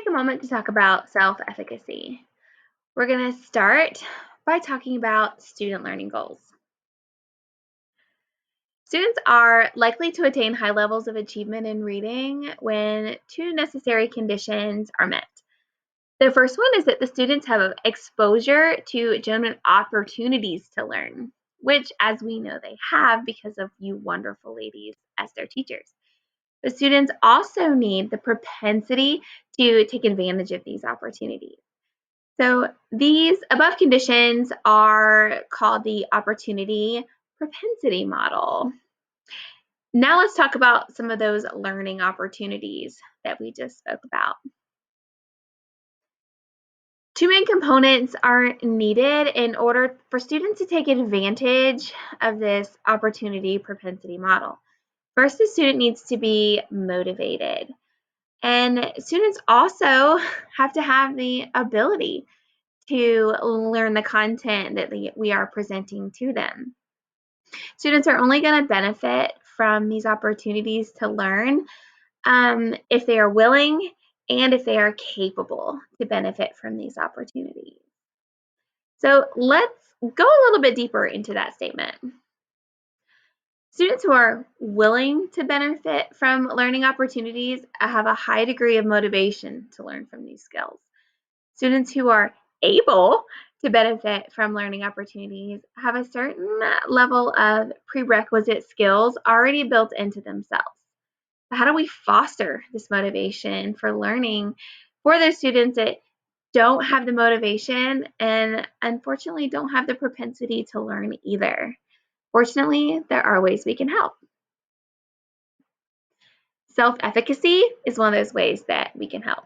a moment to talk about self-efficacy. We're going to start by talking about student learning goals. Students are likely to attain high levels of achievement in reading when two necessary conditions are met. The first one is that the students have exposure to genuine opportunities to learn, which, as we know, they have because of you wonderful ladies as their teachers. The students also need the propensity to take advantage of these opportunities. So these above conditions are called the opportunity propensity model. Now let's talk about some of those learning opportunities that we just spoke about. Two main components are needed in order for students to take advantage of this opportunity propensity model. First, the student needs to be motivated. And students also have to have the ability to learn the content that we are presenting to them. Students are only going to benefit from these opportunities to learn if they are willing and if they are capable to benefit from these opportunities. So let's go a little bit deeper into that statement. Students who are willing to benefit from learning opportunities have a high degree of motivation to learn from these skills. Students who are able to benefit from learning opportunities have a certain level of prerequisite skills already built into themselves. How do we foster this motivation for learning for those students that don't have the motivation and unfortunately don't have the propensity to learn either? Fortunately, there are ways we can help. Self-efficacy is one of those ways that we can help.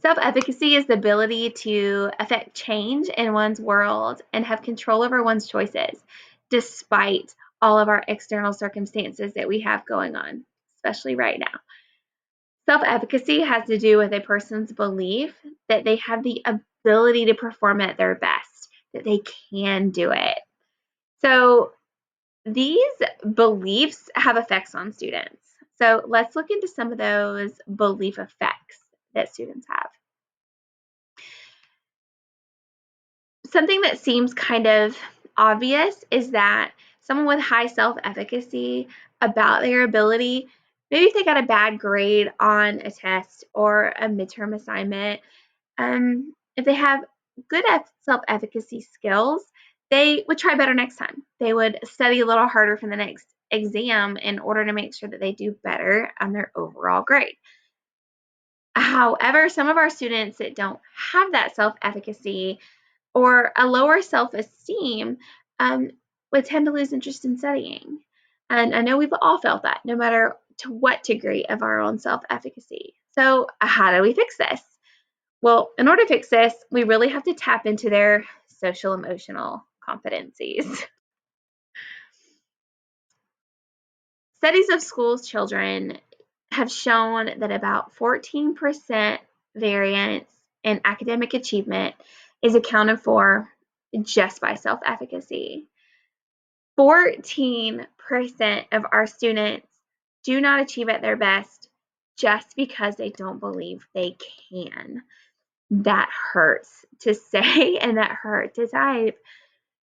Self-efficacy is the ability to affect change in one's world and have control over one's choices, despite all of our external circumstances that we have going on, especially right now. Self-efficacy has to do with a person's belief that they have the ability to perform at their best, that they can do it. So these beliefs have effects on students. So let's look into some of those belief effects that students have. Something that seems kind of obvious is that someone with high self-efficacy about their ability, maybe if they got a bad grade on a test or a midterm assignment, if they have good self-efficacy skills, they would try better next time. They would study a little harder for the next exam in order to make sure that they do better on their overall grade. However, some of our students that don't have that self-efficacy or a lower self-esteem would tend to lose interest in studying. And I know we've all felt that, no matter to what degree of our own self-efficacy. So how do we fix this? Well, in order to fix this, we really have to tap into their social emotional competencies. Studies of schools children have shown that about 14% variance in academic achievement is accounted for just by self-efficacy. 14% of our students do not achieve at their best just because they don't believe they can. That hurts to say and that hurts to type.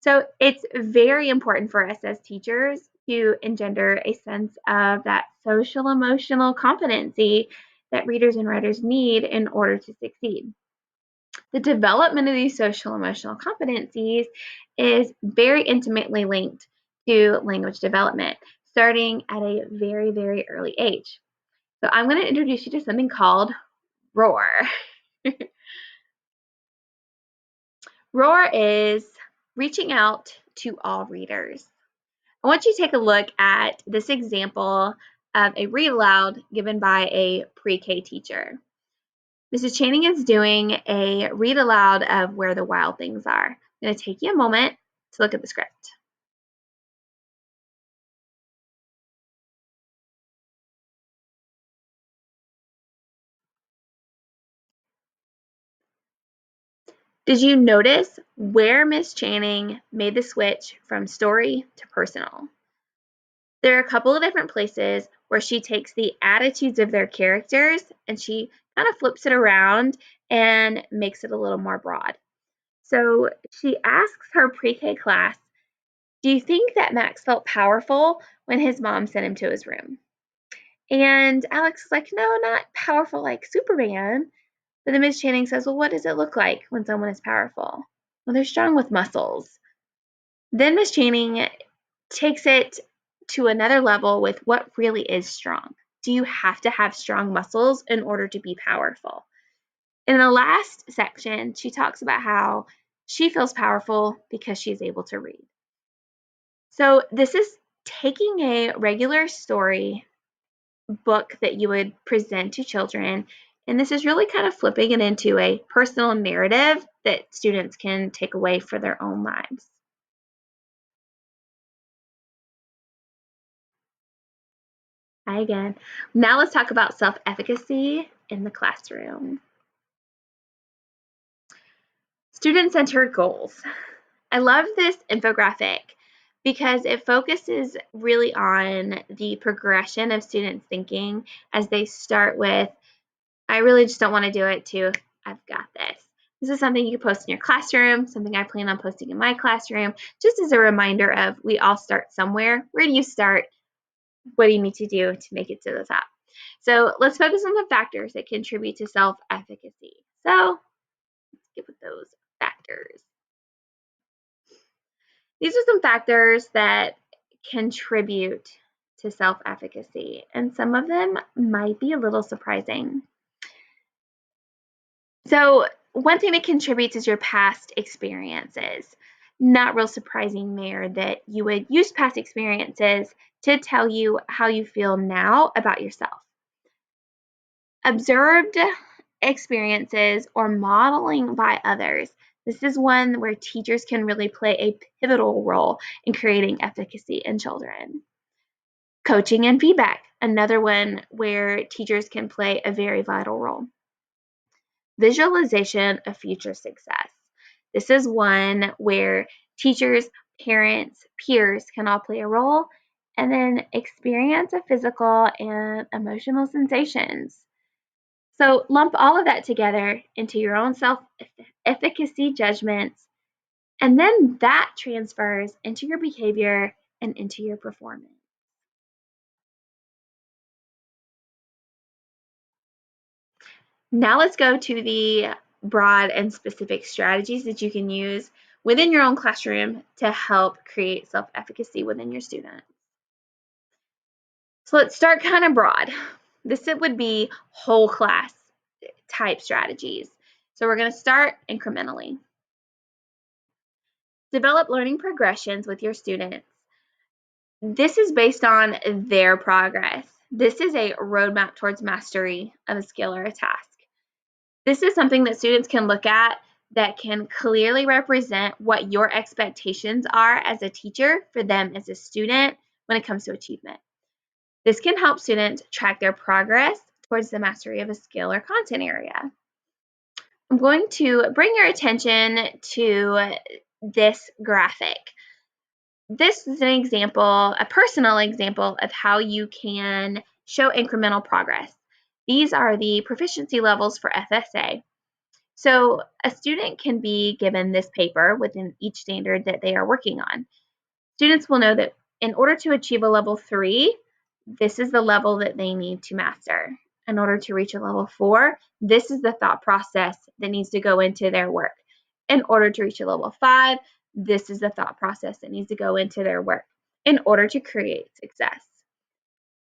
So it's very important for us as teachers to engender a sense of that social emotional competency that readers and writers need in order to succeed. The development of these social emotional competencies is very intimately linked to language development, starting at a very, very early age. So I'm going to introduce you to something called ROAR. ROAR is reaching out to all readers. I want you to take a look at this example of a read aloud given by a pre-K teacher. Mrs. Channing is doing a read aloud of Where the Wild Things Are. I'm going to take you a moment to look at the script. Did you notice where Miss Channing made the switch from story to personal? There are a couple of different places where she takes the attitudes of their characters and she kind of flips it around and makes it a little more broad. So she asks her pre-K class, do you think that Max felt powerful when his mom sent him to his room? And Alex is like, no, not powerful like Superman. But then Miss Channing says, well, what does it look like when someone is powerful? Well, they're strong with muscles. Then Miss Channing takes it to another level with what really is strong. Do you have to have strong muscles in order to be powerful? In the last section, she talks about how she feels powerful because she's able to read. So this is taking a regular story book that you would present to children, and this is really kind of flipping it into a personal narrative that students can take away for their own lives. Hi again. Now let's talk about self-efficacy in the classroom. Student-centered goals. I love this infographic because it focuses really on the progression of students' thinking as they start with, I really just don't want to do it, to I've got this. This is something you can post in your classroom, something I plan on posting in my classroom, just as a reminder of we all start somewhere. Where do you start? What do you need to do to make it to the top? So let's focus on the factors that contribute to self-efficacy. So let's get with those factors. These are some factors that contribute to self-efficacy, and some of them might be a little surprising. So one thing that contributes is your past experiences. Not real surprising there that you would use past experiences to tell you how you feel now about yourself. Observed experiences or modeling by others. This is one where teachers can really play a pivotal role in creating efficacy in children. Coaching and feedback, another one where teachers can play a very vital role. Visualization of future success. This is one where teachers, parents, peers can all play a role. And then experience of physical and emotional sensations. So lump all of that together into your own self-efficacy judgments, and then that transfers into your behavior and into your performance. Now let's go to the broad and specific strategies that you can use within your own classroom to help create self-efficacy within your students. So let's start kind of broad. This would be whole class type strategies. So we're going to start incrementally. Develop learning progressions with your students. This is based on their progress. This is a roadmap towards mastery of a skill or a task. This is something that students can look at that can clearly represent what your expectations are as a teacher for them as a student when it comes to achievement. This can help students track their progress towards the mastery of a skill or content area. I'm going to bring your attention to this graphic. This is an example, a personal example of how you can show incremental progress. These are the proficiency levels for FSA. So a student can be given this paper within each standard that they are working on. Students will know that in order to achieve a level 3, this is the level that they need to master. In order to reach a level 4, this is the thought process that needs to go into their work. In order to reach a level 5, this is the thought process that needs to go into their work in order to create success.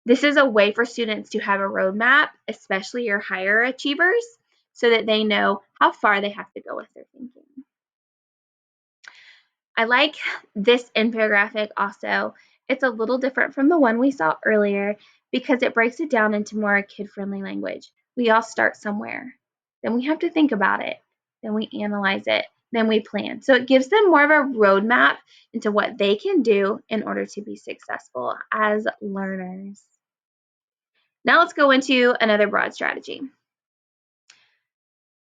This is a way for students to have a roadmap, especially your higher achievers, so that they know how far they have to go with their thinking. I like this infographic also. It's a little different from the one we saw earlier because it breaks it down into more kid-friendly language. We all start somewhere. Then we have to think about it. Then we analyze it. Then we plan. So it gives them more of a roadmap into what they can do in order to be successful as learners. Now let's go into another broad strategy.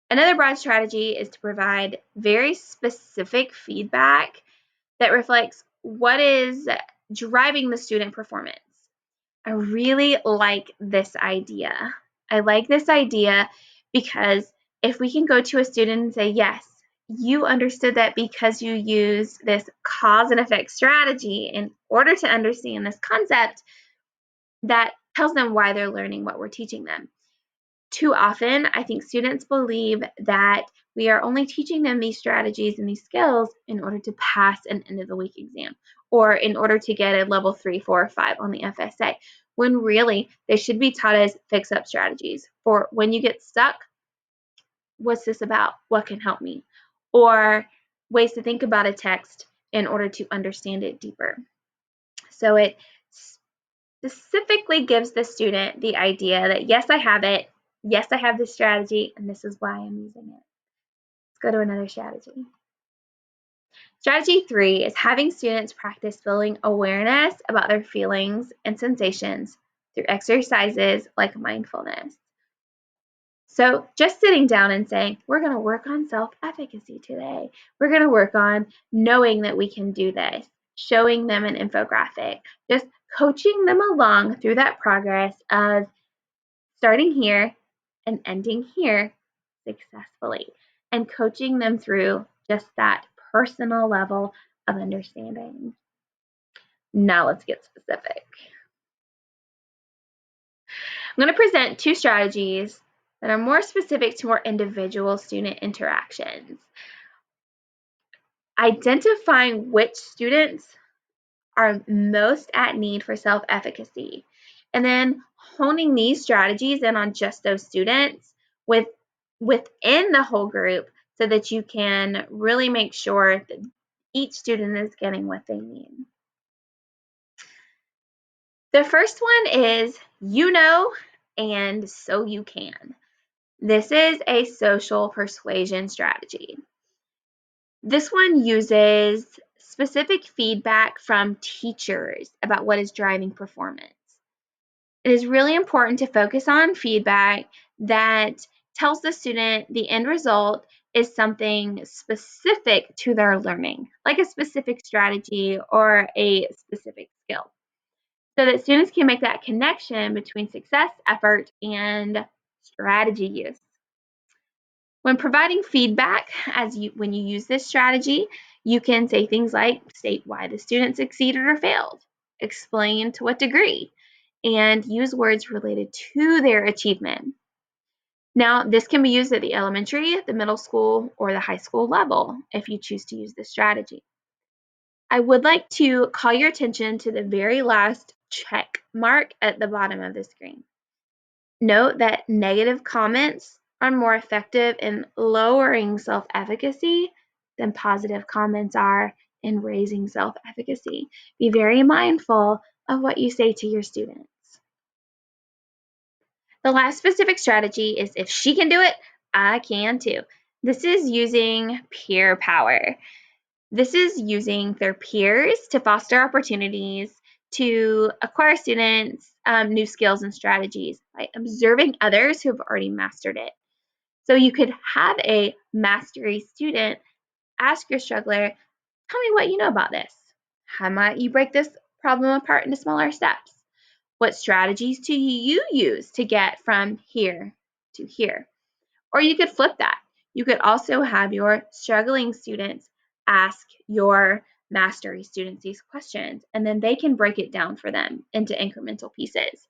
Another broad strategy is to provide very specific feedback that reflects what is driving the student performance. I really like this idea. I like this idea because if we can go to a student and say, yes, you understood that because you used this cause and effect strategy in order to understand this concept, that tells them why they're learning what we're teaching them. Too often, I think students believe that we are only teaching them these strategies and these skills in order to pass an end of the week exam or in order to get a level 3, 4, or 5 on the FSA, when really they should be taught as fix-up strategies for when you get stuck, what's this about? What can help me? Or ways to think about a text in order to understand it deeper. So it specifically gives the student the idea that, yes, I have it. Yes, I have this strategy, and this is why I'm using it. Let's go to another strategy. Strategy 3 is having students practice building awareness about their feelings and sensations through exercises like mindfulness. So just sitting down and saying, we're going to work on self-efficacy today. We're going to work on knowing that we can do this, showing them an infographic, just coaching them along through that progress of starting here and ending here successfully, and coaching them through just that personal level of understanding. Now let's get specific. I'm going to present 2 strategies that are more specific to more individual student interactions. Identifying which students are most at need for self-efficacy, and then honing these strategies in on just those students within the whole group so that you can really make sure that each student is getting what they need. The first one is you know and so you can. This is a social persuasion strategy. This one uses specific feedback from teachers about what is driving performance. It is really important to focus on feedback that tells the student the end result is something specific to their learning, like a specific strategy or a specific skill, so that students can make that connection between success, effort, and strategy use. When providing feedback, when you use this strategy, you can say things like state why the student succeeded or failed, explain to what degree, and use words related to their achievement. Now, this can be used at the elementary, the middle school, or the high school level if you choose to use this strategy. I would like to call your attention to the very last check mark at the bottom of the screen. Note that negative comments are more effective in lowering self-efficacy than positive comments are in raising self-efficacy. Be very mindful of what you say to your students. The last specific strategy is if she can do it, I can too. This is using peer power. This is using their peers to foster opportunities to acquire students new skills and strategies by observing others who have already mastered it. So you could have a mastery student ask your struggler, tell me what you know about this. How might you break this problem apart into smaller steps? What strategies do you use to get from here to here? Or you could flip that. You could also have your struggling students ask your mastery students these questions, and then they can break it down for them into incremental pieces.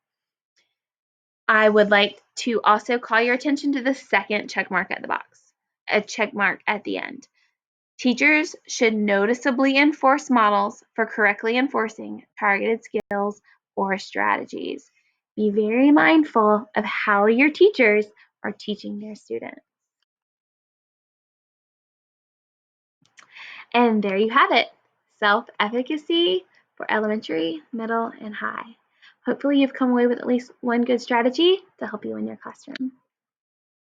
I would like to also call your attention to the second check mark at the box, a check mark at the end. Teachers should noticeably enforce models for correctly enforcing targeted skills or strategies. Be very mindful of how your teachers are teaching their students. And there you have it, self-efficacy for elementary, middle, and high. Hopefully you've come away with at least one good strategy to help you in your classroom.